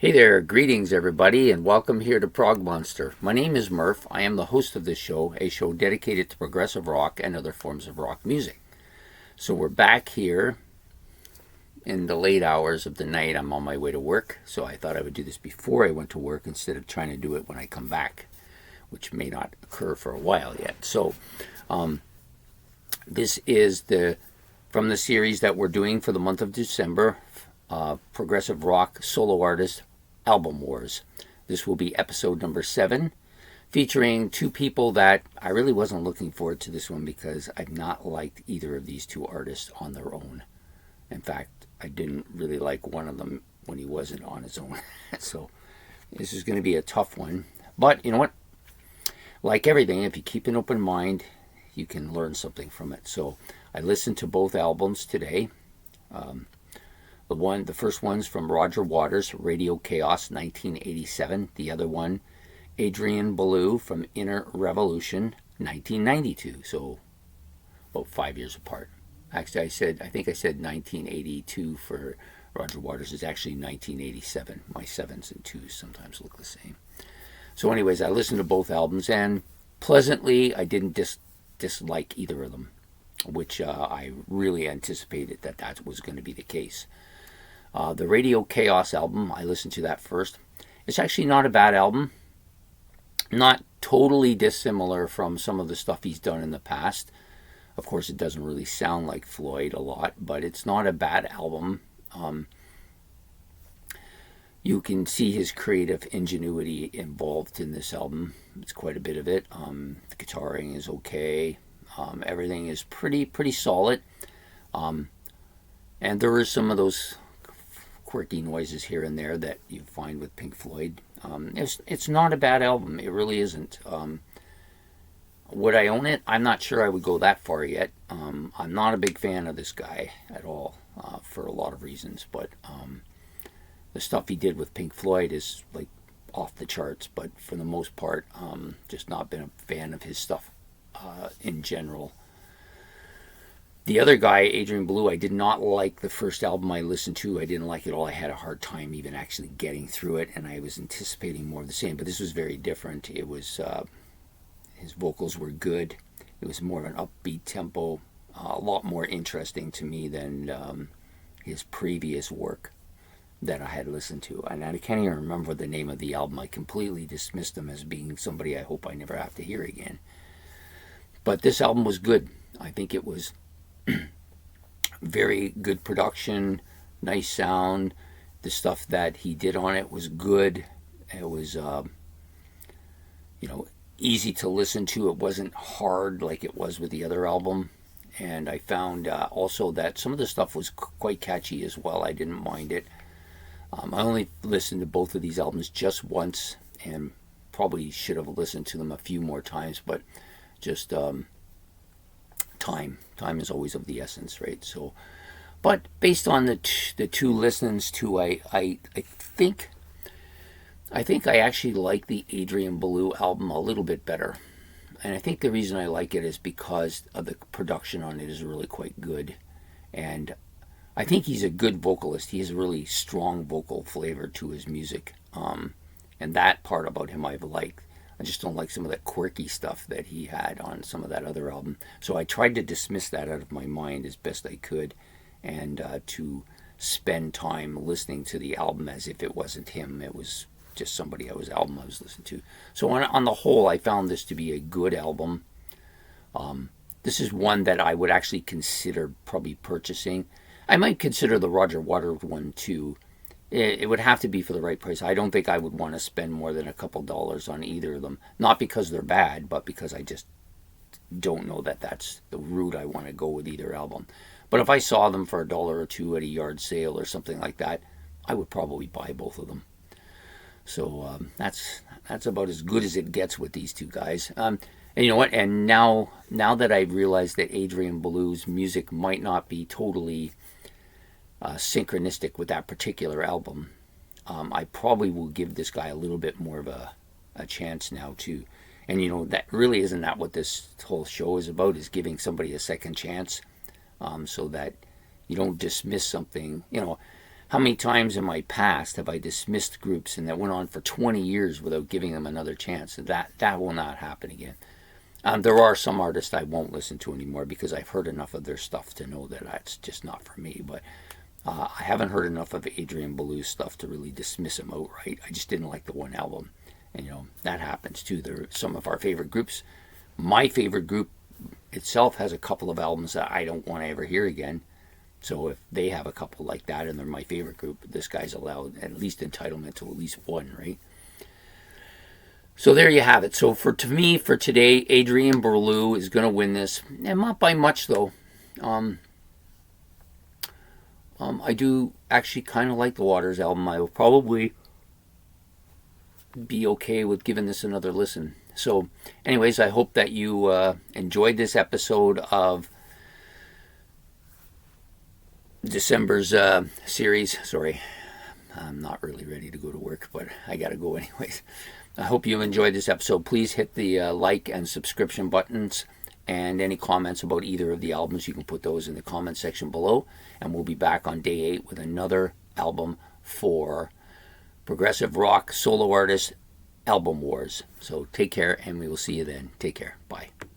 Hey there, greetings everybody, and welcome here to Prog Monster. My name is Murph. I am the host of this show, a show dedicated to progressive rock and other forms of rock music. So we're back here in the late hours of the night. I'm on my way to work, so I thought I would do this before I went to work instead of trying to do it when I come back, which may not occur for a while yet. So this is from the series that we're doing for the month of December, Progressive Rock Solo Artist Album Wars. This will be episode number 7, featuring two people that I really wasn't looking forward to this one because I've not liked either of these two artists on their own. In fact, I didn't really like one of them when he wasn't on his own. So this is going to be a tough one. But you know what? Like everything, if you keep an open mind, you can learn something from it. So I listened to both albums today. The first one's from Roger Waters, Radio Chaos, 1987. The other one, Adrian Belew from Inner Revolution, 1992. So about 5 years apart. Actually, I think I said 1982 for Roger Waters. It's actually 1987. My 7s and 2s sometimes look the same. So anyways, I listened to both albums, and pleasantly, I didn't dislike either of them, which I really anticipated that was going to be the case. The Radio Chaos album, I listened to that first. It's actually not a bad album. Not totally dissimilar from some of the stuff he's done in the past. Of course, it doesn't really sound like Floyd a lot, but it's not a bad album. You can see his creative ingenuity involved in this album. It's quite a bit of it. The guitaring is okay. Everything is pretty solid. And there are some of those quirky noises here and there that you find with Pink Floyd. It's not a bad album. It really isn't. Would I own it? I'm not sure I would go that far yet. I'm not a big fan of this guy at all for a lot of reasons, but the stuff he did with Pink Floyd is like off the charts, but for the most part, just not been a fan of his stuff in general. The other guy, Adrian Belew, I did not like the first album I listened to. I didn't like it at all. I had a hard time even actually getting through it, and I was anticipating more of the same. But this was very different. It was his vocals were good. It was more of an upbeat tempo, a lot more interesting to me than his previous work that I had listened to. And I can't even remember the name of the album. I completely dismissed him as being somebody I hope I never have to hear again. But this album was good. I think it was very good production, nice sound. The stuff that he did on it was good. It was, easy to listen to. It wasn't hard like it was with the other album. And I found also that some of the stuff was quite catchy as well. I didn't mind it. I only listened to both of these albums just once and probably should have listened to them a few more times, but just time is always of the essence, right? So, but based on the two listens to, I think I actually like the Adrian Belew album a little bit better, and I think the reason I like it is because of the production on it is really quite good, and I think he's a good vocalist. He has a really strong vocal flavor to his music, and that part about him I've liked. I just don't like some of that quirky stuff that he had on some of that other album. So I tried to dismiss that out of my mind as best I could, and to spend time listening to the album as if it wasn't him. It was just somebody else's album I was listening to. So on the whole, I found this to be a good album. This is one that I would actually consider probably purchasing. I might consider the Roger Waters one too. It would have to be for the right price. I don't think I would want to spend more than a couple dollars on either of them. Not because they're bad, but because I just don't know that that's the route I want to go with either album. But if I saw them for $1 or $2 at a yard sale or something like that, I would probably buy both of them. So that's about as good as it gets with these two guys. And you know what? And now that I've realized that Adrian Belew's music might not be totally synchronistic with that particular album, I probably will give this guy a little bit more of a chance now too. And that really isn't that what this whole show is about, is giving somebody a second chance, so that you don't dismiss something. how many times in my past have I dismissed groups and that went on for 20 years without giving them another chance? That will not happen again. There are some artists I won't listen to anymore because I've heard enough of their stuff to know that that's just not for me. But I haven't heard enough of Adrian Belew's stuff to really dismiss him outright. I just didn't like the one album. And, that happens too. They're some of our favorite groups. My favorite group itself has a couple of albums that I don't want to ever hear again. So if they have a couple like that and they're my favorite group, this guy's allowed at least entitlement to at least one, right? So there you have it. So for today, Adrian Belew is going to win this, and not by much though. I do actually kind of like the Waters album. I will probably be okay with giving this another listen. So, anyways, I hope that you enjoyed this episode of December's series. Sorry, I'm not really ready to go to work, but I gotta go anyways. I hope you enjoyed this episode. Please hit the like and subscription buttons, and any comments about either of the albums, you can put those in the comment section below, and we'll be back on day 8 with another album for Progressive Rock Solo Artist Album Wars. So take care, and we will see you then. Take care. Bye.